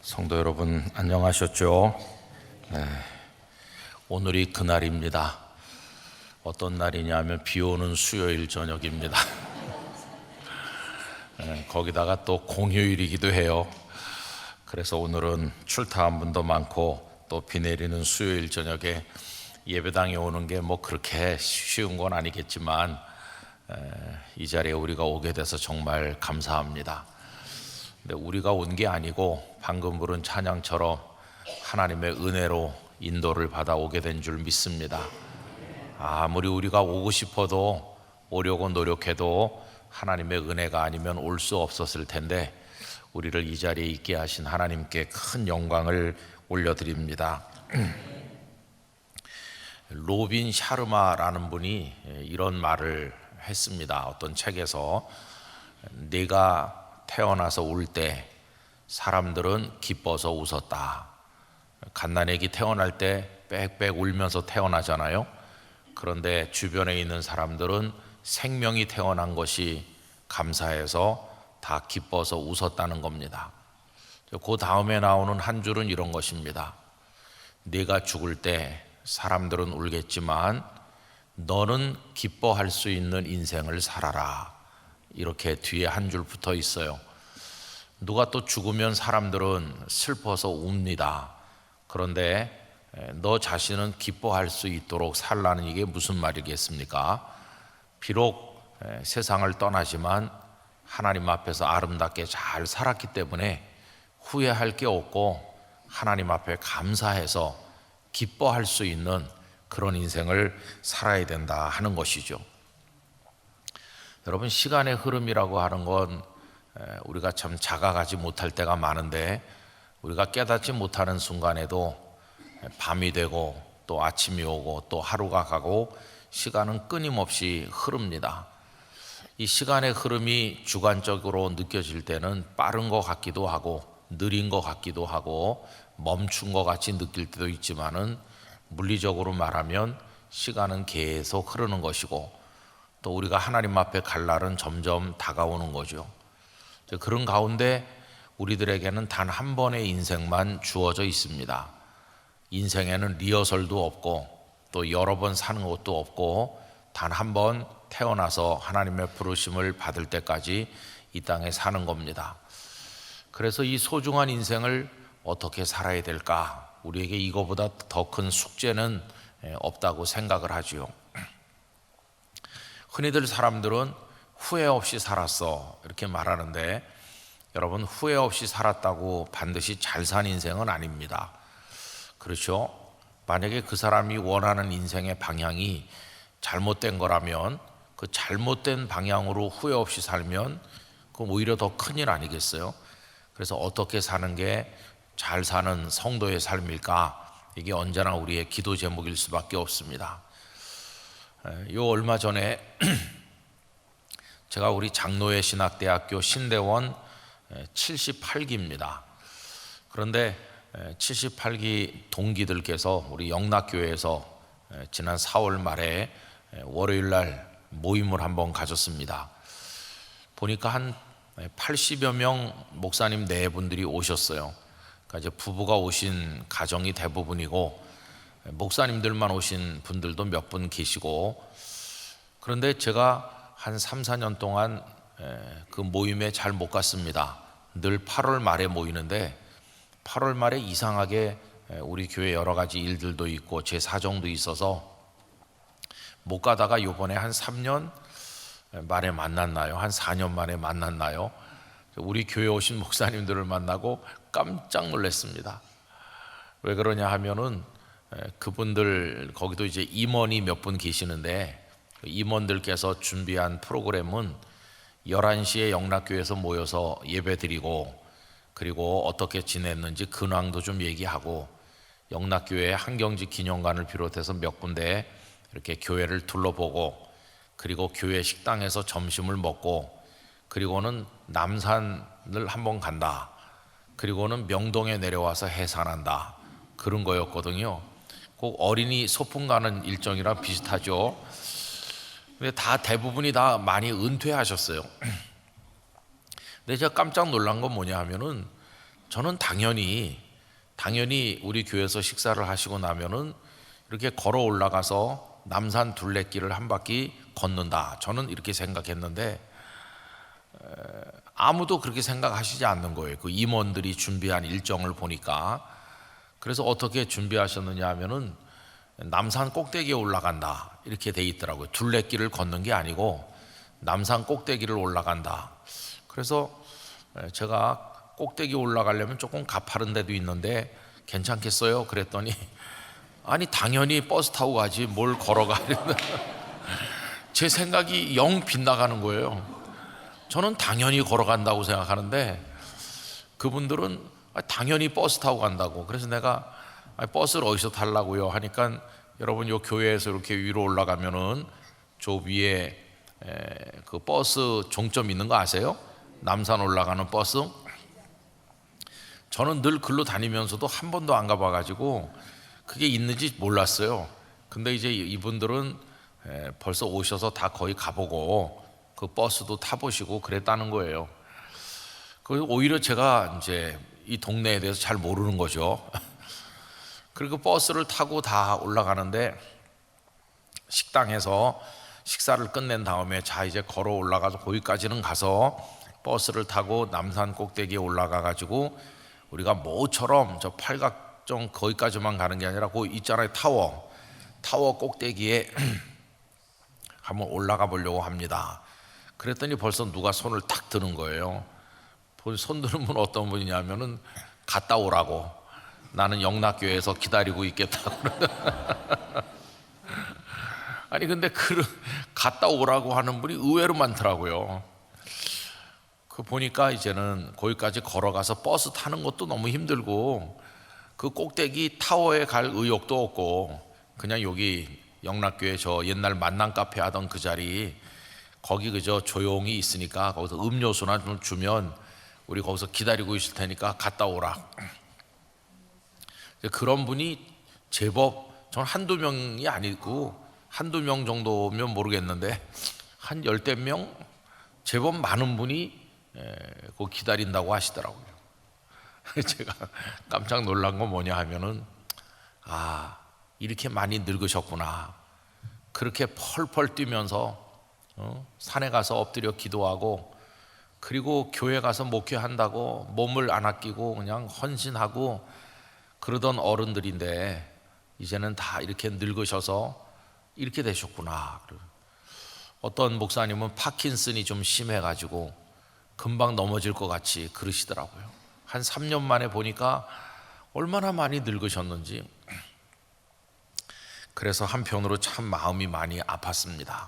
성도 여러분 안녕하셨죠? 네, 오늘이 그날입니다. 어떤 날이냐면 비 오는 수요일 저녁입니다. 거기다가 또 공휴일이기도 해요. 그래서 오늘은 출타한 분도 많고 또 비 내리는 수요일 저녁에 예배당에 오는 게 뭐 그렇게 쉬운 건 아니겠지만 이 자리에 우리가 오게 돼서 정말 감사합니다. 근데 우리가 온 게 아니고 방금 부른 찬양처럼 하나님의 은혜로 인도를 받아 오게 된 줄 믿습니다. 아무리 우리가 오고 싶어도 오려고 노력해도 하나님의 은혜가 아니면 올 수 없었을 텐데 우리를 이 자리에 있게 하신 하나님께 큰 영광을 올려드립니다. 로빈 샤르마라는 분이 이런 말을 했습니다. 어떤 책에서 내가 태어나서 울 때 사람들은 기뻐서 웃었다. 갓난아기 태어날 때 빽빽 울면서 태어나잖아요. 그런데 주변에 있는 사람들은 생명이 태어난 것이 감사해서 다 기뻐서 웃었다는 겁니다. 그 다음에 나오는 한 줄은 이런 것입니다. 네가 죽을 때 사람들은 울겠지만 너는 기뻐할 수 있는 인생을 살아라. 이렇게 뒤에 한 줄 붙어 있어요. 누가 또 죽으면 사람들은 슬퍼서 웁니다. 그런데 너 자신은 기뻐할 수 있도록 살라는 이게 무슨 말이겠습니까? 비록 세상을 떠나지만 하나님 앞에서 아름답게 잘 살았기 때문에 후회할 게 없고 하나님 앞에 감사해서 기뻐할 수 있는 그런 인생을 살아야 된다 하는 것이죠. 여러분, 시간의 흐름이라고 하는 건 우리가 참 자각하지 못할 때가 많은데 우리가 깨닫지 못하는 순간에도 밤이 되고 또 아침이 오고 또 하루가 가고 시간은 끊임없이 흐릅니다. 이 시간의 흐름이 주관적으로 느껴질 때는 빠른 것 같기도 하고 느린 것 같기도 하고 멈춘 것 같이 느낄 때도 있지만은 물리적으로 말하면 시간은 계속 흐르는 것이고 또 우리가 하나님 앞에 갈 날은 점점 다가오는 거죠. 그런 가운데 우리들에게는 단 한 번의 인생만 주어져 있습니다. 인생에는 리허설도 없고 또 여러 번 사는 것도 없고 단 한 번 태어나서 하나님의 부르심을 받을 때까지 이 땅에 사는 겁니다. 그래서 이 소중한 인생을 어떻게 살아야 될까? 우리에게 이거보다 더 큰 숙제는 없다고 생각을 하지요. 흔히들 사람들은 후회 없이 살았어 이렇게 말하는데 여러분, 후회 없이 살았다고 반드시 잘 산 인생은 아닙니다. 그렇죠? 만약에 그 사람이 원하는 인생의 방향이 잘못된 거라면 그 잘못된 방향으로 후회 없이 살면 그건 오히려 더 큰일 아니겠어요? 그래서 어떻게 사는 게 잘 사는 성도의 삶일까? 이게 언제나 우리의 기도 제목일 수밖에 없습니다. 요 얼마 전에 제가 우리 장로회 신학대학교 신대원 78기입니다. 그런데 78기 동기들께서 우리 영락교회에서 지난 4월 말에 월요일 날 모임을 한번 가졌습니다. 보니까 한 80여 명 목사님 네 분들이 오셨어요. 그러니까 이제 부부가 오신 가정이 대부분이고 목사님들만 오신 분들도 몇 분 계시고, 그런데 제가 한 3, 4년 동안 그 모임에 잘 못 갔습니다. 늘 8월 말에 모이는데 8월 말에 이상하게 우리 교회 여러 가지 일들도 있고 제 사정도 있어서 못 가다가 요번에 한 3년 만에 만났나요? 한 4년 만에 만났나요? 우리 교회 오신 목사님들을 만나고 깜짝 놀랐습니다. 왜 그러냐 하면은 그분들 거기도 이제 임원이 몇 분 계시는데 임원들께서 준비한 프로그램은 11시에 영락교회에서 모여서 예배드리고 그리고 어떻게 지냈는지 근황도 좀 얘기하고 영락교회 한경지 기념관을 비롯해서 몇 군데 이렇게 교회를 둘러보고 그리고 교회 식당에서 점심을 먹고 그리고는 남산을 한번 간다. 그리고는 명동에 내려와서 해산한다. 그런 거였거든요. 꼭 어린이 소풍 가는 일정이랑 비슷하죠. 근데 다 대부분이 다 많이 은퇴하셨어요. 근데 제가 깜짝 놀란 건 뭐냐 하면은 저는 당연히 우리 교회에서 식사를 하시고 나면은 이렇게 걸어 올라가서 남산 둘레길을 한 바퀴 걷는다, 저는 이렇게 생각했는데 아무도 그렇게 생각하시지 않는 거예요. 그 임원들이 준비한 일정을 보니까. 그래서 어떻게 준비하셨느냐 하면은 남산 꼭대기에 올라간다 이렇게 돼 있더라고요. 둘레길을 걷는 게 아니고 남산 꼭대기를 올라간다. 그래서 제가 꼭대기 올라가려면 조금 가파른 데도 있는데 괜찮겠어요? 그랬더니 아니 당연히 버스 타고 가지 뭘 걸어가. 제 생각이 영 빗나가는 거예요. 저는 당연히 걸어간다고 생각하는데 그분들은 당연히 버스 타고 간다고. 그래서 내가 버스를 어디서 타려고요 하니까, 여러분 요 교회에서 이렇게 위로 올라가면은 저 위에 그 버스 종점 있는 거 아세요? 남산 올라가는 버스. 저는 늘 글로 다니면서도 한 번도 안 가봐가지고 그게 있는지 몰랐어요. 근데 이제 이분들은 벌써 오셔서 다 거의 가보고 그 버스도 타보시고 그랬다는 거예요. 그래서 오히려 제가 이제 이 동네에 대해서 잘 모르는 거죠. 그리고 버스를 타고 다 올라가는데 식당에서 식사를 끝낸 다음에 자 이제 걸어 올라가서 거기까지는 가서 버스를 타고 남산 꼭대기에 올라가 가지고 우리가 모처럼 저 팔각정 거기까지만 가는 게 아니라 거기 있잖아요, 타워 꼭대기에 한번 올라가 보려고 합니다. 그랬더니 벌써 누가 손을 탁 드는 거예요. 손 드는 분 어떤 분이냐면은 갔다 오라고, 나는 영락교회에서 기다리고 있겠다고. 아니 근데 그 갔다 오라고 하는 분이 의외로 많더라고요. 그 보니까 이제는 거기까지 걸어가서 버스 타는 것도 너무 힘들고 그 꼭대기 타워에 갈 의욕도 없고 그냥 여기 영락교회 저 옛날 만남 카페 하던 그 자리 거기 그저 조용히 있으니까 거기서 음료수나 좀 주면 우리 거기서 기다리고 있을 테니까 갔다 오라. 그런 분이 제법, 전 한두 명이 아니고 한두 명 정도면 모르겠는데 한 열댓 명, 제법 많은 분이 그 기다린다고 하시더라고요. 제가 깜짝 놀란 건 뭐냐 하면은 이렇게 많이 늙으셨구나. 그렇게 펄펄 뛰면서 산에 가서 엎드려 기도하고 그리고 교회 가서 목회한다고 몸을 안 아끼고 그냥 헌신하고 그러던 어른들인데 이제는 다 이렇게 늙으셔서 이렇게 되셨구나. 어떤 목사님은 파킨슨이 좀 심해가지고 금방 넘어질 것 같이 그러시더라고요. 한 3년 만에 보니까 얼마나 많이 늙으셨는지. 그래서 한편으로 참 마음이 많이 아팠습니다.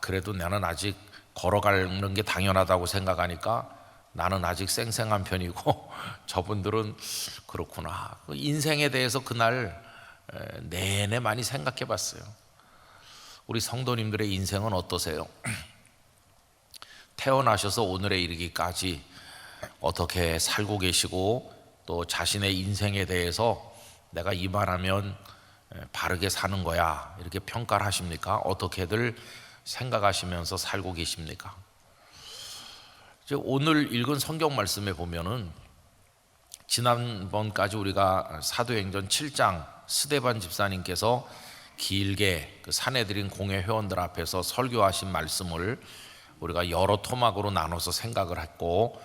그래도 나는 아직 걸어가는 게 당연하다고 생각하니까 나는 아직 쌩쌩한 편이고 저분들은 그렇구나. 인생에 대해서 그날 내내 많이 생각해 봤어요. 우리 성도님들의 인생은 어떠세요? 태어나셔서 오늘에 이르기까지 어떻게 살고 계시고 또 자신의 인생에 대해서 내가 이만하면 바르게 사는 거야 이렇게 평가를 하십니까? 어떻게들 생각하시면서 살고 계십니까? 이제 오늘 읽은 성경 말씀에 보면은 지난번까지 우리가 사도행전 7장 스데반 집사님께서 길게 그 사내들인 공회 회원들 앞에서 설교하신 말씀을 우리가 여러 토막으로 나눠서 생각을 했고,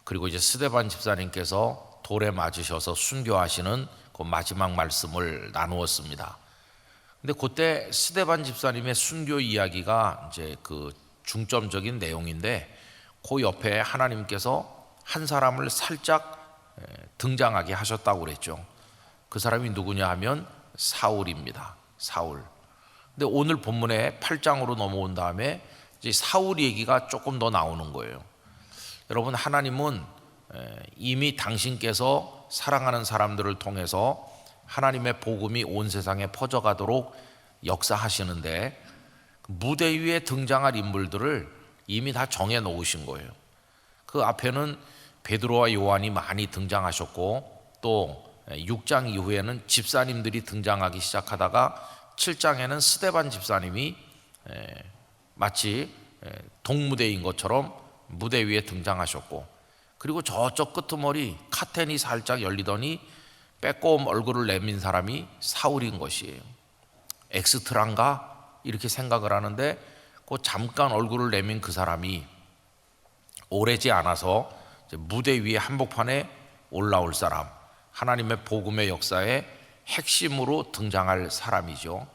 그리고 이제 스데반 집사님께서 돌에 맞으셔서 순교하시는 그 마지막 말씀을 나누었습니다. 근데 그때 스데반 집사님의 순교 이야기가 이제 그 중점적인 내용인데 그 옆에 하나님께서 한 사람을 살짝 등장하게 하셨다고 그랬죠. 그 사람이 누구냐 하면 사울입니다. 사울. 근데 오늘 본문에 8장으로 넘어온 다음에 이제 사울 얘기가 조금 더 나오는 거예요. 여러분, 하나님은 이미 당신께서 사랑하는 사람들을 통해서 하나님의 복음이 온 세상에 퍼져가도록 역사하시는데 무대 위에 등장할 인물들을 이미 다 정해 놓으신 거예요. 그 앞에는 베드로와 요한이 많이 등장하셨고 또 6장 이후에는 집사님들이 등장하기 시작하다가 7장에는 스데반 집사님이 마치 동무대인 것처럼 무대 위에 등장하셨고, 그 그리고 저쪽 끄트머리 카텐이 살짝 열리더니 빼꼼 얼굴을 내민 사람이 사울인 것이에요. 엑스트라인가 이렇게 생각을 하는데 그 잠깐 얼굴을 내민 그 사람이 오래지 않아서 무대 위에 한복판에 올라올 사람, 하나님의 복음의 역사에 핵심으로 등장할 사람이죠.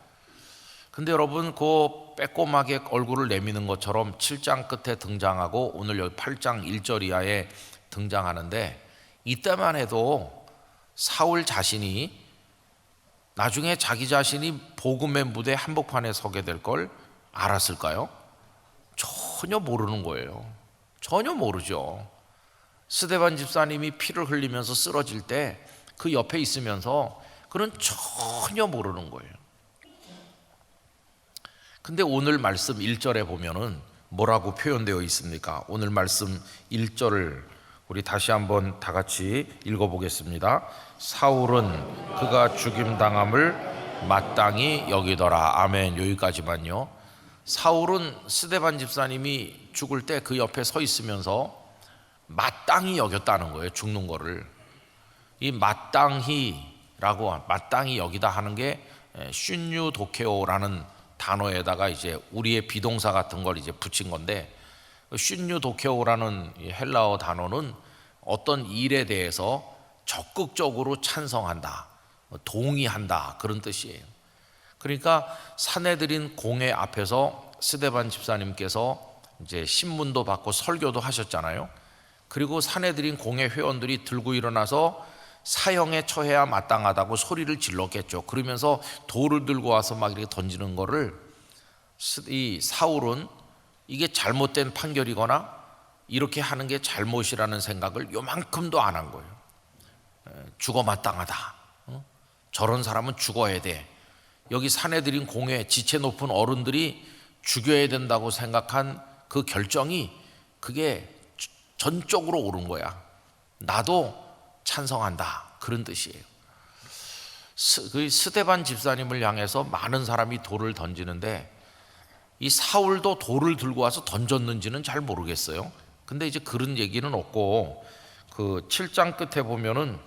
근데 여러분, 그 빼꼼하게 얼굴을 내미는 것처럼 7장 끝에 등장하고 오늘 여기 8장 1절 이하에 등장하는데, 이때만 해도 사울 자신이 나중에 자기 자신이 복음의 무대 한복판에 서게 될 걸 알았을까요? 전혀 모르는 거예요. 전혀 모르죠. 스데반 집사님이 피를 흘리면서 쓰러질 때 그 옆에 있으면서 그는 전혀 모르는 거예요. 근데 오늘 말씀 1절에 보면은 뭐라고 표현되어 있습니까? 오늘 말씀 1절을 우리 다시 한번 다 같이 읽어보겠습니다. 사울은 그가 죽임당함을 마땅히 여기더라. 아멘. 여기까지만요. 사울은 스데반 집사님이 죽을 때 그 옆에 서 있으면서 마땅히 여겼다는 거예요. 죽는 거를. 이 마땅히 여기다 하는 게 슌유 도케오라는 단어에다가 이제 우리의 비동사 같은 걸 이제 붙인 건데, 슌유 도케오라는 헬라어 단어는 어떤 일에 대해서 적극적으로 찬성한다, 동의한다, 그런 뜻이에요. 그러니까 사내들인 공회 앞에서 스데반 집사님께서 이제 신문도 받고 설교도 하셨잖아요. 그리고 사내들인 공회 회원들이 들고 일어나서 사형에 처해야 마땅하다고 소리를 질렀겠죠. 그러면서 돌을 들고 와서 막 이렇게 던지는 거를 이 사울은 이게 잘못된 판결이거나 이렇게 하는 게 잘못이라는 생각을 요만큼도 안 한 거예요. 죽어 마땅하다. 저런 사람은 죽어야 돼. 여기 사내들인 공회 지체 높은 어른들이 죽여야 된다고 생각한 그 결정이 그게 전적으로 옳은 거야. 나도 찬성한다, 그런 뜻이에요. 스데반 집사님을 향해서 많은 사람이 돌을 던지는데 이 사울도 돌을 들고 와서 던졌는지는 잘 모르겠어요. 근데 이제 그런 얘기는 없고, 그 7장 끝에 보면은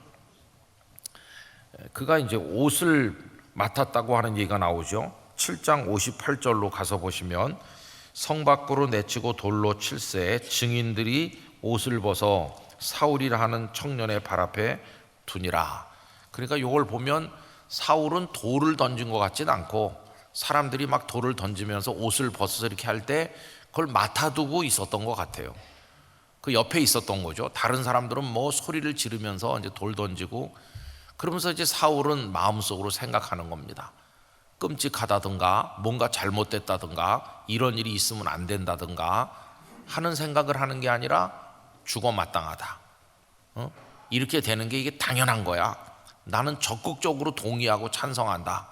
그가 이제 옷을 맡았다고 하는 얘기가 나오죠. 7장 58절로 가서 보시면 성 밖으로 내치고 돌로 칠세 증인들이 옷을 벗어 사울이라 하는 청년의 발 앞에 두니라. 그러니까 이걸 보면 사울은 돌을 던진 것 같진 않고 사람들이 막 돌을 던지면서 옷을 벗어서 이렇게 할 때 그걸 맡아두고 있었던 것 같아요. 그 옆에 있었던 거죠. 다른 사람들은 뭐 소리를 지르면서 이제 돌 던지고, 그러면서 이제 사울은 마음속으로 생각하는 겁니다. 끔찍하다든가 뭔가 잘못됐다든가 이런 일이 있으면 안 된다든가 하는 생각을 하는 게 아니라 죽어 마땅하다. 이렇게 되는 게 이게 당연한 거야. 나는 적극적으로 동의하고 찬성한다.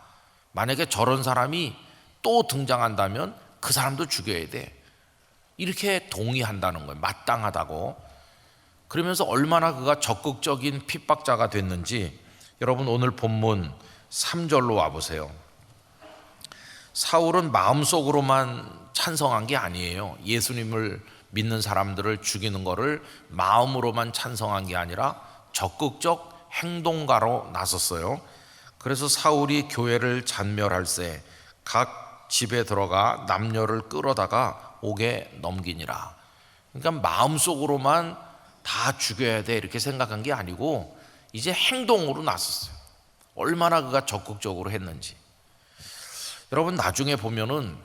만약에 저런 사람이 또 등장한다면 그 사람도 죽여야 돼. 이렇게 동의한다는 거예요. 마땅하다고. 그러면서 얼마나 그가 적극적인 핍박자가 됐는지 여러분 오늘 본문 3절로 와보세요. 사울은 마음속으로만 찬성한 게 아니에요. 예수님을 믿는 사람들을 죽이는 것을 마음으로만 찬성한 게 아니라 적극적 행동가로 나섰어요. 그래서 사울이 교회를 잔멸할세 각 집에 들어가 남녀를 끌어다가 옥에 넘기니라. 그러니까 마음속으로만 다 죽여야 돼 이렇게 생각한 게 아니고 이제 행동으로 나섰어요. 얼마나 그가 적극적으로 했는지. 여러분 나중에 보면은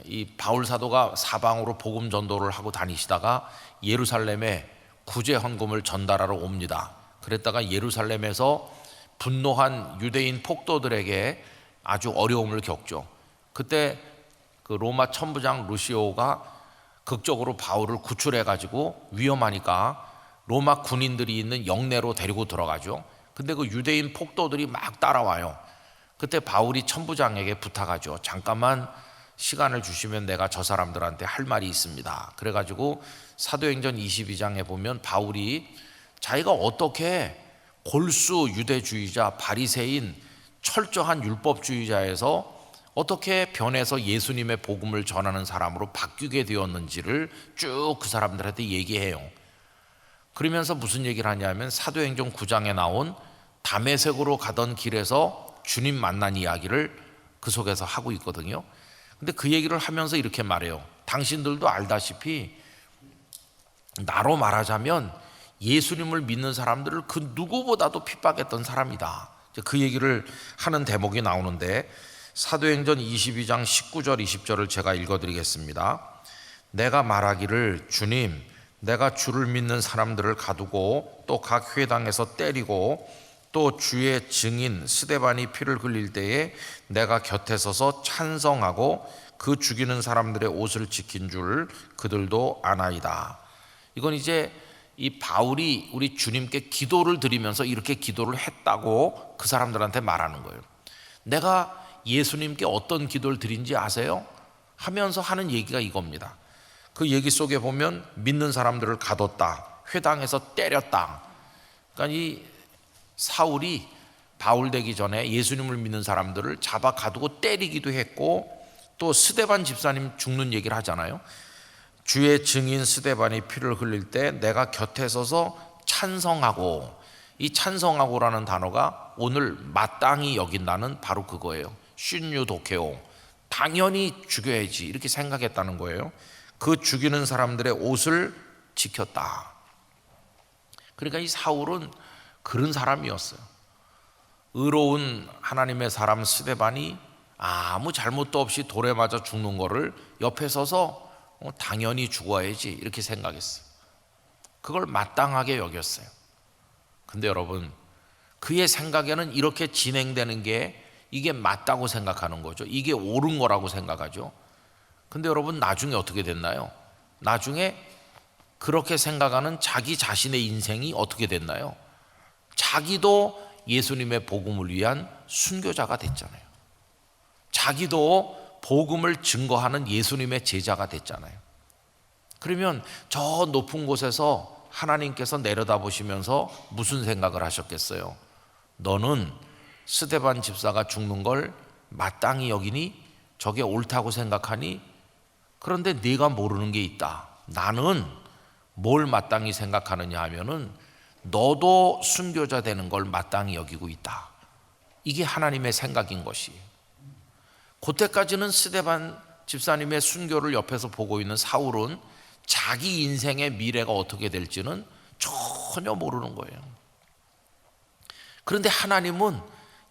이 바울 사도가 사방으로 복음 전도를 하고 다니시다가 예루살렘에 구제 헌금을 전달하러 옵니다. 그랬다가 예루살렘에서 분노한 유대인 폭도들에게 아주 어려움을 겪죠. 그때 그 로마 천부장 루시오가 극적으로 바울을 구출해 가지고 위험하니까 로마 군인들이 있는 영내로 데리고 들어가죠. 근데 그 유대인 폭도들이 막 따라와요. 그때 바울이 천부장에게 부탁하죠. 잠깐만 시간을 주시면 내가 저 사람들한테 할 말이 있습니다. 그래가지고 사도행전 22장에 보면 바울이 자기가 어떻게 골수 유대주의자 바리새인 철저한 율법주의자에서 어떻게 변해서 예수님의 복음을 전하는 사람으로 바뀌게 되었는지를 쭉 그 사람들한테 얘기해요. 그러면서 무슨 얘기를 하냐면 사도행전 9장에 나온 다메섹으로 가던 길에서 주님 만난 이야기를 그 속에서 하고 있거든요. 근데 그 얘기를 하면서 이렇게 말해요. 당신들도 알다시피 나로 말하자면 예수님을 믿는 사람들을 그 누구보다도 핍박했던 사람이다. 그 얘기를 하는 대목이 나오는데 사도행전 22장 19절 20절을 제가 읽어드리겠습니다. 내가 말하기를 주님 내가 주를 믿는 사람들을 가두고 또 각 회당에서 때리고 또 주의 증인 스데반이 피를 흘릴 때에 내가 곁에 서서 찬성하고 그 죽이는 사람들의 옷을 지킨 줄 그들도 아나이다. 이건 이제 이 바울이 우리 주님께 기도를 드리면서 이렇게 기도를 했다고 그 사람들한테 말하는 거예요. 내가 예수님께 어떤 기도를 드린지 아세요? 하면서 하는 얘기가 이겁니다. 그 얘기 속에 보면 믿는 사람들을 가뒀다, 회당에서 때렸다. 그러니까 이 사울이 바울 되기 전에 예수님을 믿는 사람들을 잡아 가두고 때리기도 했고 또 스데반 집사님 죽는 얘기를 하잖아요. 주의 증인 스데반이 피를 흘릴 때 내가 곁에 서서 찬성하고, 이 찬성하고라는 단어가 오늘 마땅히 여긴다는 바로 그거예요. 슌유 도케오, 당연히 죽여야지 이렇게 생각했다는 거예요. 그 죽이는 사람들의 옷을 지켰다. 그러니까 이 사울은 그런 사람이었어요. 의로운 하나님의 사람 스데반이 아무 잘못도 없이 돌에 맞아 죽는 거를 옆에 서서 당연히 죽어야지 이렇게 생각했어요. 그걸 마땅하게 여겼어요. 근데 여러분, 그의 생각에는 이렇게 진행되는 게 이게 맞다고 생각하는 거죠. 이게 옳은 거라고 생각하죠. 근데 여러분, 나중에 어떻게 됐나요? 나중에 그렇게 생각하는 자기 자신의 인생이 어떻게 됐나요? 자기도 예수님의 복음을 위한 순교자가 됐잖아요. 자기도 복음을 증거하는 예수님의 제자가 됐잖아요. 그러면 저 높은 곳에서 하나님께서 내려다보시면서 무슨 생각을 하셨겠어요? 너는 스데반 집사가 죽는 걸 마땅히 여기니? 저게 옳다고 생각하니? 그런데 네가 모르는 게 있다. 나는 뭘 마땅히 생각하느냐 하면은 너도 순교자 되는 걸 마땅히 여기고 있다. 이게 하나님의 생각인 것이에요. 그때까지는 스데반 집사님의 순교를 옆에서 보고 있는 사울은 자기 인생의 미래가 어떻게 될지는 전혀 모르는 거예요. 그런데 하나님은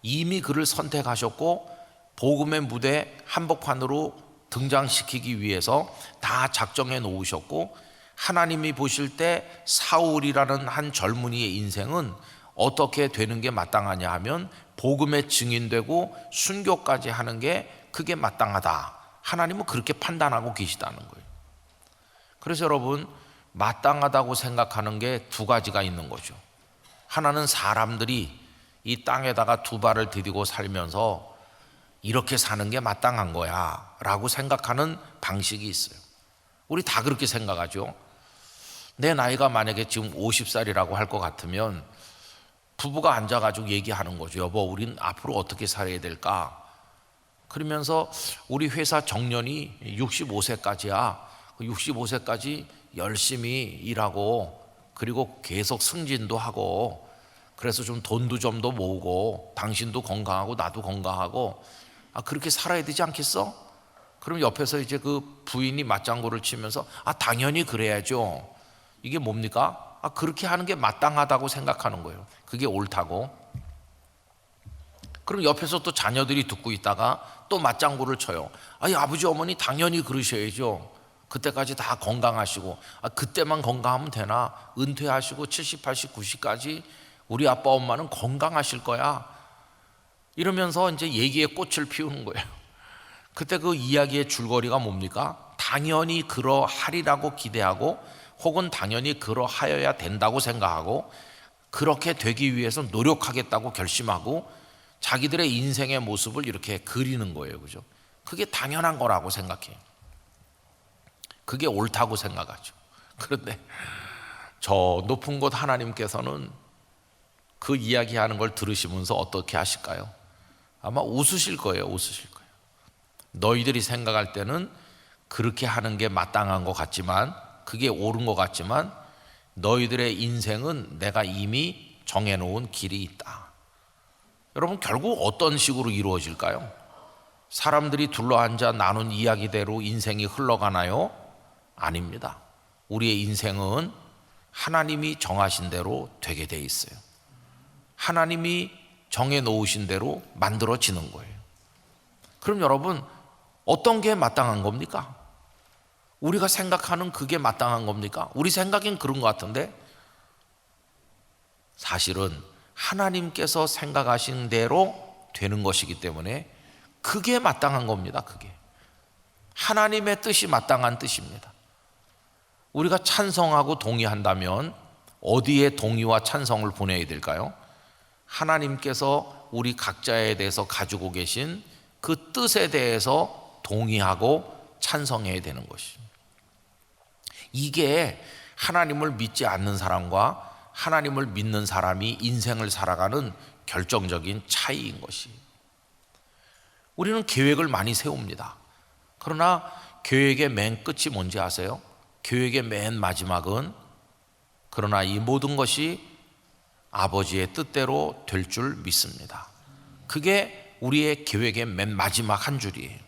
이미 그를 선택하셨고 복음의 무대 한복판으로 등장시키기 위해서 다 작정해 놓으셨고, 하나님이 보실 때 사울이라는 한 젊은이의 인생은 어떻게 되는 게 마땅하냐 하면 복음의 증인되고 순교까지 하는 게 그게 마땅하다. 하나님은 그렇게 판단하고 계시다는 거예요. 그래서 여러분, 마땅하다고 생각하는 게 두 가지가 있는 거죠. 하나는 사람들이 이 땅에다가 두 발을 디디고 살면서 이렇게 사는 게 마땅한 거야 라고 생각하는 방식이 있어요. 우리 다 그렇게 생각하죠. 내 나이가 만약에 지금 50살이라고 할 것 같으면 부부가 앉아가지고 얘기하는 거죠. 여보, 우린 앞으로 어떻게 살아야 될까? 그러면서 우리 회사 정년이 65세까지야. 65세까지 열심히 일하고 그리고 계속 승진도 하고 그래서 좀 돈도 좀 더 모으고 당신도 건강하고 나도 건강하고 그렇게 살아야 되지 않겠어? 그럼 옆에서 이제 그 부인이 맞장구를 치면서 당연히 그래야죠. 이게 뭡니까? 그렇게 하는 게 마땅하다고 생각하는 거예요. 그게 옳다고. 그럼 옆에서 또 자녀들이 듣고 있다가 또 맞장구를 쳐요. 아버지 어머니 당연히 그러셔야죠. 그때까지 다 건강하시고 그때만 건강하면 되나? 은퇴하시고 70, 80, 90까지 우리 아빠 엄마는 건강하실 거야. 이러면서 이제 얘기에 꽃을 피우는 거예요. 그때 그 이야기의 줄거리가 뭡니까? 당연히 그러하리라고 기대하고 혹은 당연히 그러하여야 된다고 생각하고 그렇게 되기 위해서 노력하겠다고 결심하고 자기들의 인생의 모습을 이렇게 그리는 거예요. 그죠? 그게 당연한 거라고 생각해요. 그게 옳다고 생각하죠. 그런데 저 높은 곳 하나님께서는 그 이야기하는 걸 들으시면서 어떻게 하실까요? 아마 웃으실 거예요. 웃으실 거예요. 너희들이 생각할 때는 그렇게 하는 게 마땅한 것 같지만, 그게 옳은 것 같지만, 너희들의 인생은 내가 이미 정해놓은 길이 있다. 여러분, 결국 어떤 식으로 이루어질까요? 사람들이 둘러앉아 나눈 이야기대로 인생이 흘러가나요? 아닙니다. 우리의 인생은 하나님이 정하신 대로 되게 돼 있어요. 하나님이 정해 놓으신 대로 만들어지는 거예요. 그럼 여러분, 어떤 게 마땅한 겁니까? 우리가 생각하는 그게 마땅한 겁니까? 우리 생각엔 그런 것 같은데, 사실은 하나님께서 생각하신 대로 되는 것이기 때문에 그게 마땅한 겁니다. 그게 하나님의 뜻이 마땅한 뜻입니다. 우리가 찬성하고 동의한다면 어디에 동의와 찬성을 보내야 될까요? 하나님께서 우리 각자에 대해서 가지고 계신 그 뜻에 대해서 동의하고 찬성해야 되는 것입니다. 이게 하나님을 믿지 않는 사람과 하나님을 믿는 사람이 인생을 살아가는 결정적인 차이인 것이. 우리는 계획을 많이 세웁니다. 그러나 계획의 맨 끝이 뭔지 아세요? 계획의 맨 마지막은 그러나 이 모든 것이 아버지의 뜻대로 될 줄 믿습니다. 그게 우리의 계획의 맨 마지막 한 줄이에요.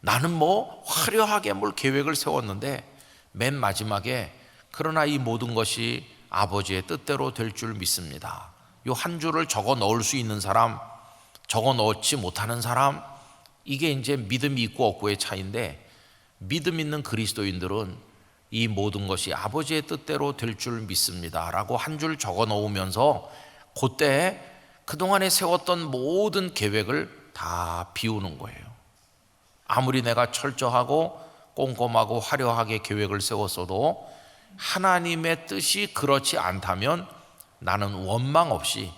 나는 뭐 화려하게 뭘 계획을 세웠는데 맨 마지막에 그러나 이 모든 것이 아버지의 뜻대로 될 줄 믿습니다. 이 한 줄을 적어 넣을 수 있는 사람, 적어 넣지 못하는 사람, 이게 이제 믿음이 있고 없고의 차이인데, 믿음 있는 그리스도인들은 이 모든 것이 아버지의 뜻대로 될 줄 믿습니다 라고 한 줄 적어 놓으면서 그때 그동안에 세웠던 모든 계획을 다 비우는 거예요. 아무리 내가 철저하고 꼼꼼하고 화려하게 계획을 세웠어도 하나님의 뜻이 그렇지 않다면 나는 원망 없이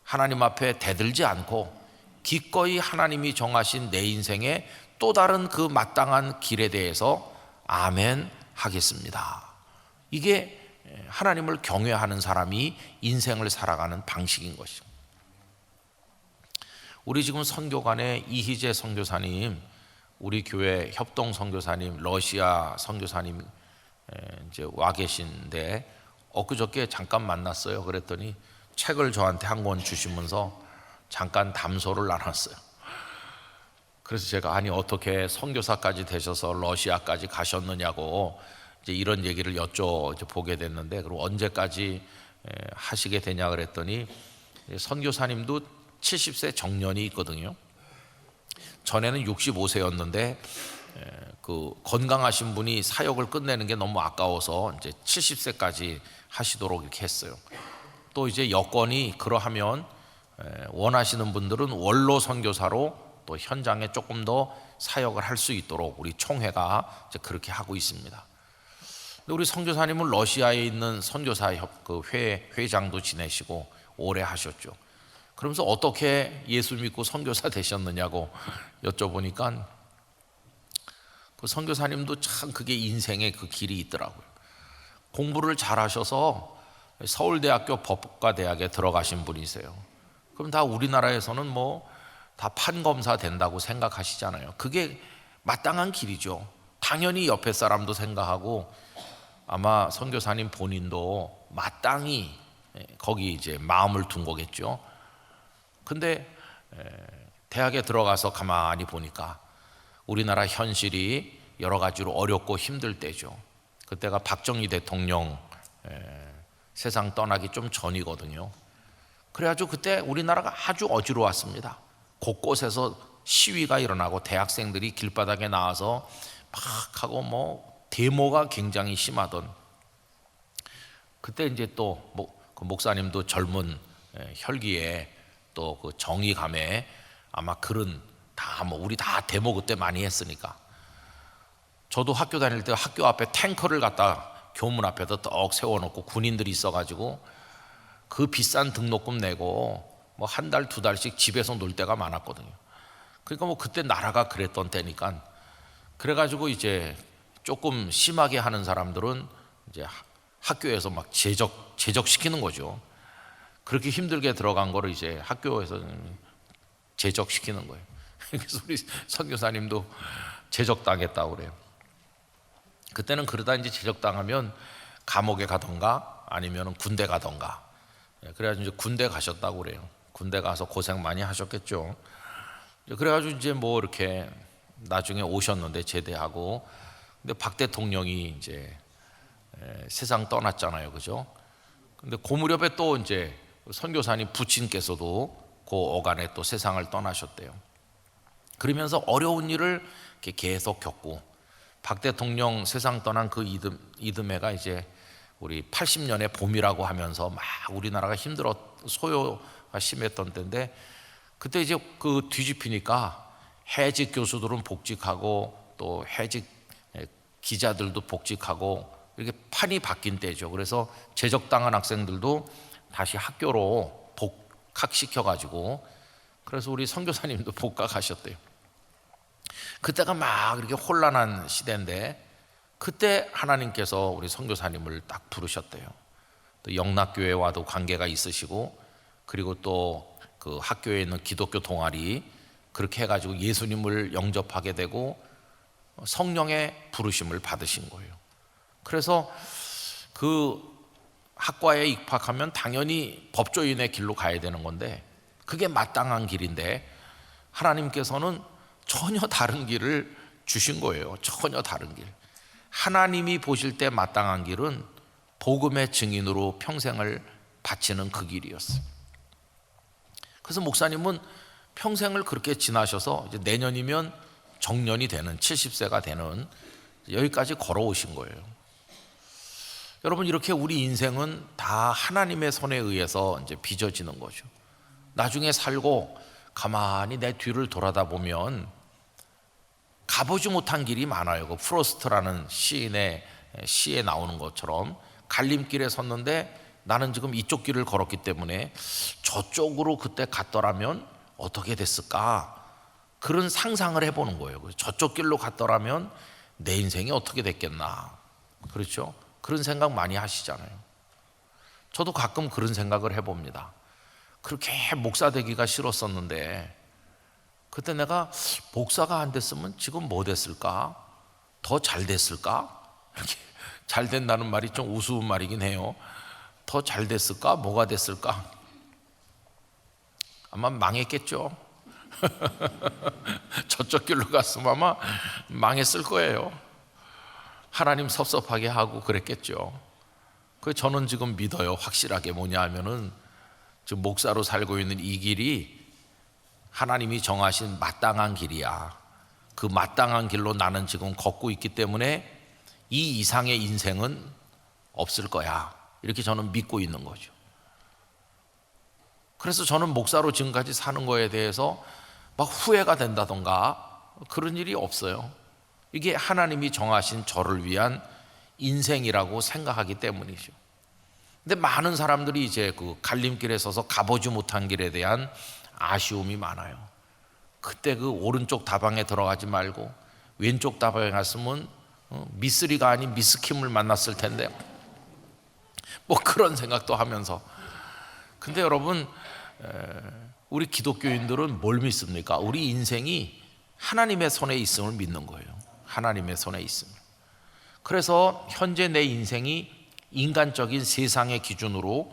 하나님 앞에 대들지 않고 기꺼이 하나님이 정하신 내 인생의 또 다른 그 마땅한 길에 대해서 아멘 하겠습니다. 이게 하나님을 경외하는 사람이 인생을 살아가는 방식인 것이죠. 우리 지금 선교관에 이희재 선교사님, 우리 교회 협동 선교사님, 러시아 선교사님 이제 와 계신데 엊그저께 잠깐 만났어요. 그랬더니 책을 저한테 한 권 주시면서 잠깐 담소를 나눴어요. 그래서 제가 아니 어떻게 선교사까지 되셔서 러시아까지 가셨느냐고 이제 이런 얘기를 여쭤보게 됐는데, 그럼 언제까지 하시게 되냐 그랬더니 선교사님도 70세 정년이 있거든요. 전에는 65세였는데 그 건강하신 분이 사역을 끝내는 게 너무 아까워서 이제 70세까지 하시도록 이렇게 했어요. 또 이제 여건이 그러하면 원하시는 분들은 원로 선교사로 또 현장에 조금 더 사역을 할 수 있도록 우리 총회가 이제 그렇게 하고 있습니다. 근데 우리 선교사님은 러시아에 있는 선교사 그 회장도 지내시고 오래 하셨죠. 그러면서 어떻게 예수 믿고 선교사 되셨느냐고 여쭤보니까 그 선교사님도 참 그게 인생의 그 길이 있더라고요. 공부를 잘하셔서 서울대학교 법과대학에 들어가신 분이세요. 그럼 다 우리나라에서는 뭐 다 판검사 된다고 생각하시잖아요. 그게 마땅한 길이죠. 당연히 옆에 사람도 생각하고 아마 선교사님 본인도 마땅히 거기 이제 마음을 둔 거겠죠. 근데 대학에 들어가서 가만히 보니까 우리나라 현실이 여러 가지로 어렵고 힘들 때죠. 그때가 박정희 대통령 세상 떠나기 좀 전이거든요. 그래가지고 그때 우리나라가 아주 어지러웠습니다. 곳곳에서 시위가 일어나고 대학생들이 길바닥에 나와서 막 하고 뭐 데모가 굉장히 심하던 그때 이제 또 그 목사님도 젊은 혈기에 또 그 정의감에 아마 글은 다 뭐 우리 다 데모 그때 많이 했으니까 저도 학교 다닐 때 학교 앞에 탱커를 갖다 교문 앞에다 떡 세워놓고 군인들이 있어가지고 그 비싼 등록금 내고 뭐 한 달, 두 달씩 집에서 놀 때가 많았거든요. 그러니까 뭐 그때 나라가 그랬던 때니까 그래가지고 이제 조금 심하게 하는 사람들은 이제 학교에서 막 제적시키는 거죠. 그렇게 힘들게 들어간 거를 이제 학교에서 제적시키는 거예요. 그래서 우리 선교사님도 제적당했다고 그래요. 그때는 그러다 이제 제적당하면 감옥에 가던가 아니면 군대 가던가. 그래가지고 이제 군대 가셨다고 그래요. 군대 가서 고생 많이 하셨겠죠. 그래가지고 이제 뭐 이렇게 나중에 오셨는데 제대하고, 근데 박 대통령이 이제 세상 떠났잖아요, 그죠? 근데 그 무렵에 또 이제 선교사님 부친께서도 그 어간에 또 세상을 떠나셨대요. 그러면서 어려운 일을 이렇게 계속 겪고, 박 대통령 세상 떠난 그 이듬해가 이제 우리 80년의 봄이라고 하면서 막 우리나라가 소요가 심했던 때인데, 그때 이제 그 뒤집히니까 해직 교수들은 복직하고 또 해직 기자들도 복직하고 이렇게 판이 바뀐 때죠. 그래서 제적당한 학생들도 다시 학교로 복학시켜가지고, 그래서 우리 선교사님도 복학하셨대요. 그때가 막 이렇게 혼란한 시대인데, 그때 하나님께서 우리 선교사님을 딱 부르셨대요. 또 영락교회와도 관계가 있으시고, 그리고 또 그 학교에 있는 기독교 동아리 그렇게 해가지고 예수님을 영접하게 되고 성령의 부르심을 받으신 거예요. 그래서 그 학과에 입학하면 당연히 법조인의 길로 가야 되는 건데, 그게 마땅한 길인데 하나님께서는 전혀 다른 길을 주신 거예요. 전혀 다른 길. 하나님이 보실 때 마땅한 길은 복음의 증인으로 평생을 바치는 그 길이었어요. 그래서 목사님은 평생을 그렇게 지나셔서 이제 내년이면 정년이 되는 70세가 되는 여기까지 걸어오신 거예요. 여러분, 이렇게 우리 인생은 다 하나님의 손에 의해서 이제 빚어지는 거죠. 나중에 살고 가만히 내 뒤를 돌아다 보면 가보지 못한 길이 많아요. 그 프로스트라는 시인의 시에 나오는 것처럼 갈림길에 섰는데 나는 지금 이쪽 길을 걸었기 때문에 저쪽으로 그때 갔더라면 어떻게 됐을까? 그런 상상을 해보는 거예요. 저쪽 길로 갔더라면 내 인생이 어떻게 됐겠나? 그렇죠? 그런 생각 많이 하시잖아요. 저도 가끔 그런 생각을 해봅니다. 그렇게 목사 되기가 싫었었는데 그때 내가 목사가 안 됐으면 지금 뭐 됐을까? 더 잘 됐을까? 이렇게 잘 된다는 말이 좀 우스운 말이긴 해요. 더 잘 됐을까? 뭐가 됐을까? 아마 망했겠죠. 저쪽 길로 갔으면 아마 망했을 거예요. 하나님 섭섭하게 하고 그랬겠죠. 그 저는 지금 믿어요. 확실하게 뭐냐 하면은 지금 목사로 살고 있는 이 길이 하나님이 정하신 마땅한 길이야. 그 마땅한 길로 나는 지금 걷고 있기 때문에 이 이상의 인생은 없을 거야. 이렇게 저는 믿고 있는 거죠. 그래서 저는 목사로 지금까지 사는 거에 대해서 막 후회가 된다던가 그런 일이 없어요. 이게 하나님이 정하신 저를 위한 인생이라고 생각하기 때문이죠. 근데 많은 사람들이 이제 그 갈림길에 서서 가보지 못한 길에 대한 아쉬움이 많아요. 그때 그 오른쪽 다방에 들어가지 말고 왼쪽 다방에 갔으면 미쓰리가 아닌 미스킴을 만났을 텐데, 뭐 그런 생각도 하면서. 근데 여러분, 우리 기독교인들은 뭘 믿습니까? 우리 인생이 하나님의 손에 있음을 믿는 거예요. 하나님의 손에 있음을. 그래서 현재 내 인생이 인간적인 세상의 기준으로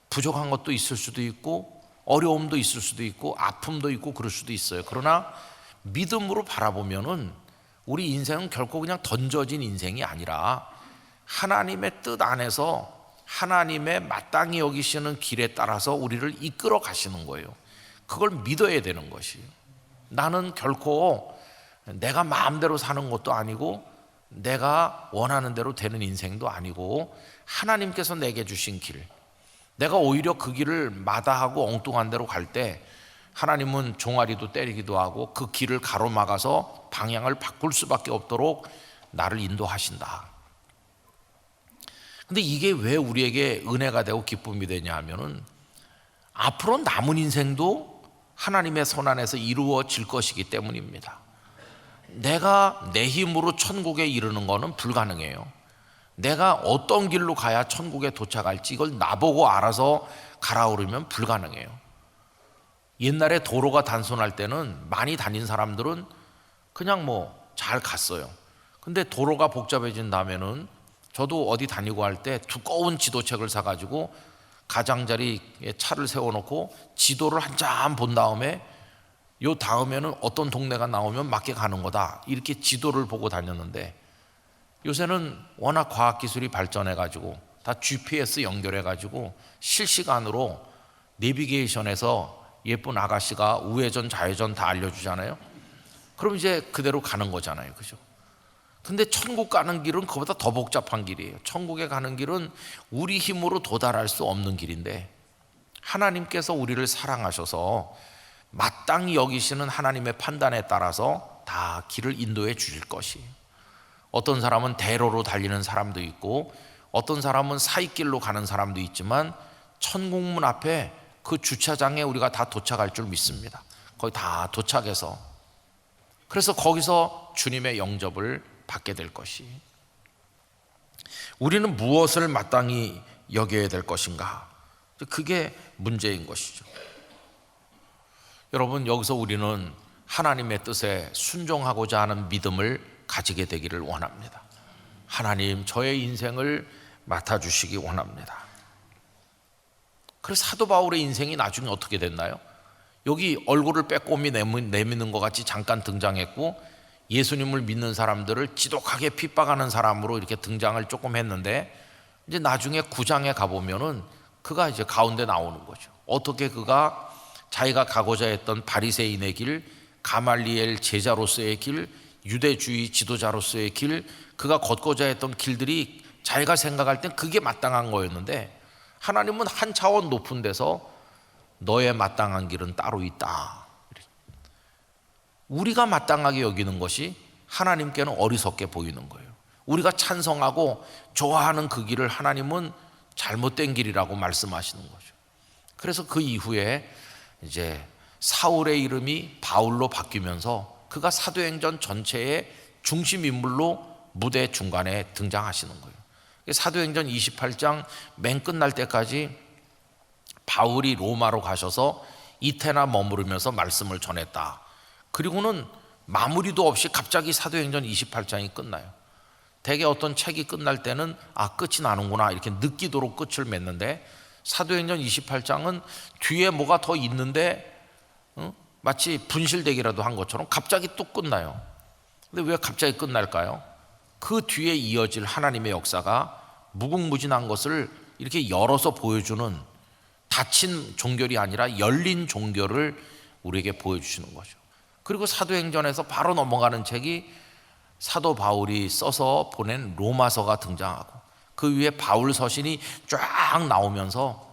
부족한 것도 있을 수도 있고 어려움도 있을 수도 있고 아픔도 있고 그럴 수도 있어요. 그러나 믿음으로 바라보면은 우리 인생은 결코 그냥 던져진 인생이 아니라 하나님의 뜻 안에서 하나님의 마땅히 여기시는 길에 따라서 우리를 이끌어 가시는 거예요. 그걸 믿어야 되는 것이에요. 나는 결코 내가 마음대로 사는 것도 아니고 내가 원하는 대로 되는 인생도 아니고 하나님께서 내게 주신 길, 내가 오히려 그 길을 마다하고 엉뚱한 데로 갈 때 하나님은 종아리도 때리기도 하고 그 길을 가로막아서 방향을 바꿀 수밖에 없도록 나를 인도하신다. 근데 이게 왜 우리에게 은혜가 되고 기쁨이 되냐 하면은 앞으로 남은 인생도 하나님의 손 안에서 이루어질 것이기 때문입니다. 내가 내 힘으로 천국에 이르는 것은 불가능해요. 내가 어떤 길로 가야 천국에 도착할지 이걸 나보고 알아서 가라 그러면 불가능해요. 옛날에 도로가 단순할 때는 많이 다닌 사람들은 그냥 뭐 잘 갔어요. 근데 도로가 복잡해진 다음에는 저도 어디 다니고 할 때 두꺼운 지도책을 사가지고 가장자리에 차를 세워놓고 지도를 한참 본 다음에 요 다음에는 어떤 동네가 나오면 맞게 가는 거다, 이렇게 지도를 보고 다녔는데, 요새는 워낙 과학기술이 발전해가지고 다 GPS 연결해가지고 실시간으로 내비게이션에서 예쁜 아가씨가 우회전 좌회전 다 알려주잖아요. 그럼 이제 그대로 가는 거잖아요, 그죠? 근데 천국 가는 길은 그보다 더 복잡한 길이에요. 천국에 가는 길은 우리 힘으로 도달할 수 없는 길인데, 하나님께서 우리를 사랑하셔서 마땅히 여기시는 하나님의 판단에 따라서 다 길을 인도해 주실 것이에요. 어떤 사람은 대로로 달리는 사람도 있고, 어떤 사람은 사이길로 가는 사람도 있지만, 천국문 앞에 그 주차장에 우리가 다 도착할 줄 믿습니다. 거기 다 도착해서, 그래서 거기서 주님의 영접을 받게 될 것이, 우리는 무엇을 마땅히 여겨야 될 것인가, 그게 문제인 것이죠. 여러분, 여기서 우리는 하나님의 뜻에 순종하고자 하는 믿음을 가지게 되기를 원합니다. 하나님, 저의 인생을 맡아주시기 원합니다. 그래서 사도 바울의 인생이 나중에 어떻게 됐나요? 여기 얼굴을 빼꼼히 내미는 것 같이 잠깐 등장했고, 예수님을 믿는 사람들을 지독하게 핍박하는 사람으로 이렇게 등장을 조금 했는데, 이제 나중에 9장에 가보면은 그가 이제 가운데 나오는 거죠. 어떻게 그가 자기가 가고자 했던 바리새인의 길, 가말리엘 제자로서의 길, 유대주의 지도자로서의 길, 그가 걷고자 했던 길들이 자기가 생각할 땐 그게 마땅한 거였는데, 하나님은 한 차원 높은 데서 너의 마땅한 길은 따로 있다. 우리가 마땅하게 여기는 것이 하나님께는 어리석게 보이는 거예요. 우리가 찬성하고 좋아하는 그 길을 하나님은 잘못된 길이라고 말씀하시는 거죠. 그래서 그 이후에 이제 사울의 이름이 바울로 바뀌면서 그가 사도행전 전체의 중심 인물로 무대 중간에 등장하시는 거예요. 사도행전 28장 맨 끝날 때까지 바울이 로마로 가셔서 이태나 머무르면서 말씀을 전했다. 그리고는 마무리도 없이 갑자기 사도행전 28장이 끝나요. 대개 어떤 책이 끝날 때는 끝이 나는구나 이렇게 느끼도록 끝을 맺는데, 사도행전 28장은 뒤에 뭐가 더 있는데 마치 분실되기라도 한 것처럼 갑자기 또 끝나요. 근데 왜 갑자기 끝날까요? 그 뒤에 이어질 하나님의 역사가 무궁무진한 것을 이렇게 열어서 보여주는, 닫힌 종결이 아니라 열린 종결을 우리에게 보여주시는 거죠. 그리고 사도행전에서 바로 넘어가는 책이 사도 바울이 써서 보낸 로마서가 등장하고, 그 위에 바울 서신이 쫙 나오면서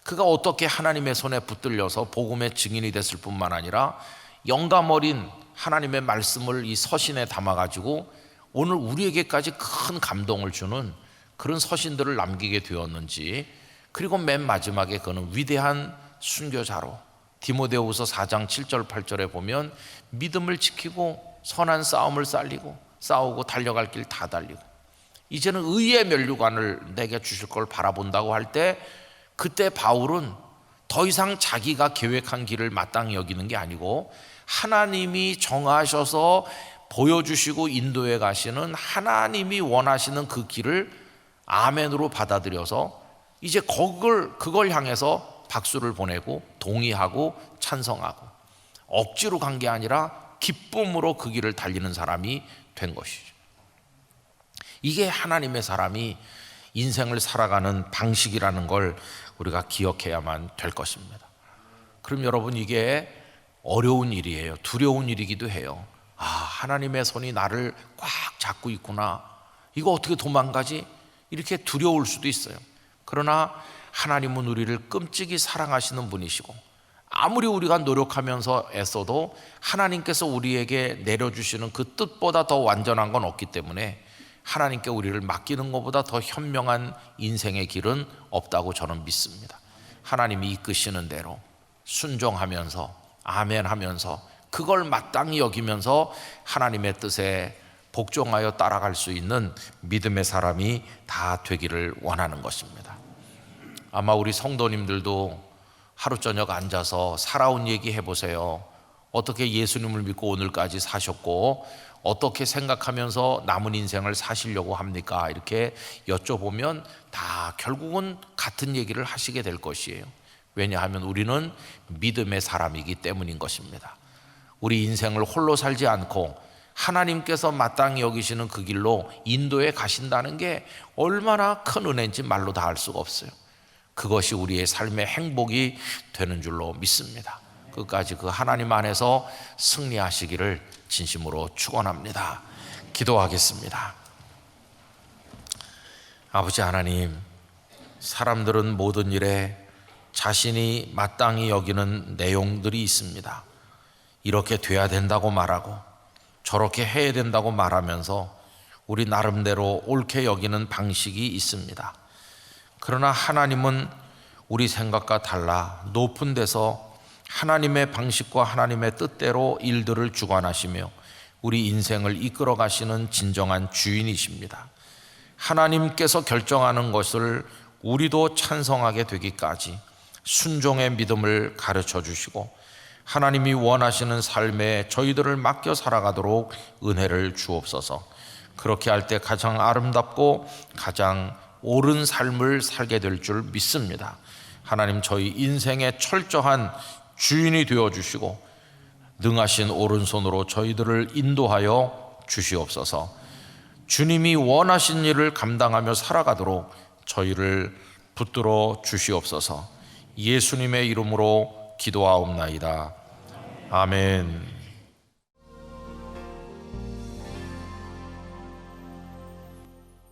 그가 어떻게 하나님의 손에 붙들려서 복음의 증인이 됐을 뿐만 아니라 영감 어린 하나님의 말씀을 이 서신에 담아가지고 오늘 우리에게까지 큰 감동을 주는 그런 서신들을 남기게 되었는지, 그리고 맨 마지막에 그는 위대한 순교자로 디모데후서 4장 7절 8절에 보면 믿음을 지키고 선한 싸움을 싸우고 달려갈 길 다 달리고 이제는 의의 면류관을 내게 주실 걸 바라본다고 할 때, 그때 바울은 더 이상 자기가 계획한 길을 마땅히 여기는 게 아니고 하나님이 정하셔서 보여주시고 인도해 가시는 하나님이 원하시는 그 길을 아멘으로 받아들여서 이제 그걸 향해서 박수를 보내고 동의하고 찬성하고, 억지로 간 게 아니라 기쁨으로 그 길을 달리는 사람이 된 것이죠. 이게 하나님의 사람이 인생을 살아가는 방식이라는 걸 우리가 기억해야만 될 것입니다. 그럼 여러분, 이게 어려운 일이에요. 두려운 일이기도 해요. 하나님의 손이 나를 꽉 잡고 있구나, 이거 어떻게 도망가지? 이렇게 두려울 수도 있어요. 그러나 하나님은 우리를 끔찍이 사랑하시는 분이시고, 아무리 우리가 노력하면서 애써도 하나님께서 우리에게 내려주시는 그 뜻보다 더 완전한 건 없기 때문에 하나님께 우리를 맡기는 것보다 더 현명한 인생의 길은 없다고 저는 믿습니다. 하나님이 이끄시는 대로 순종하면서 아멘하면서 그걸 마땅히 여기면서 하나님의 뜻에 복종하여 따라갈 수 있는 믿음의 사람이 다 되기를 원하는 것입니다. 아마 우리 성도님들도 하루 저녁 앉아서 살아온 얘기 해보세요. 어떻게 예수님을 믿고 오늘까지 사셨고, 어떻게 생각하면서 남은 인생을 사시려고 합니까? 이렇게 여쭤보면 다 결국은 같은 얘기를 하시게 될 것이에요. 왜냐하면 우리는 믿음의 사람이기 때문인 것입니다. 우리 인생을 홀로 살지 않고 하나님께서 마땅히 여기시는 그 길로 인도해 가신다는 게 얼마나 큰 은혜인지 말로 다 할 수가 없어요. 그것이 우리의 삶의 행복이 되는 줄로 믿습니다. 끝까지 그 하나님 안에서 승리하시기를 진심으로 축원합니다. 기도하겠습니다. 아버지 하나님, 사람들은 모든 일에 자신이 마땅히 여기는 내용들이 있습니다. 이렇게 돼야 된다고 말하고 저렇게 해야 된다고 말하면서 우리 나름대로 옳게 여기는 방식이 있습니다. 그러나 하나님은 우리 생각과 달라 높은 데서 하나님의 방식과 하나님의 뜻대로 일들을 주관하시며 우리 인생을 이끌어 가시는 진정한 주인이십니다. 하나님께서 결정하는 것을 우리도 찬성하게 되기까지 순종의 믿음을 가르쳐 주시고 하나님이 원하시는 삶에 저희들을 맡겨 살아가도록 은혜를 주옵소서. 그렇게 할 때 가장 아름답고 가장 옳은 삶을 살게 될 줄 믿습니다. 하나님, 저희 인생의 철저한 주인이 되어주시고 능하신 오른손으로 저희들을 인도하여 주시옵소서. 주님이 원하신 일을 감당하며 살아가도록 저희를 붙들어 주시옵소서. 예수님의 이름으로 기도하옵나이다. 아멘.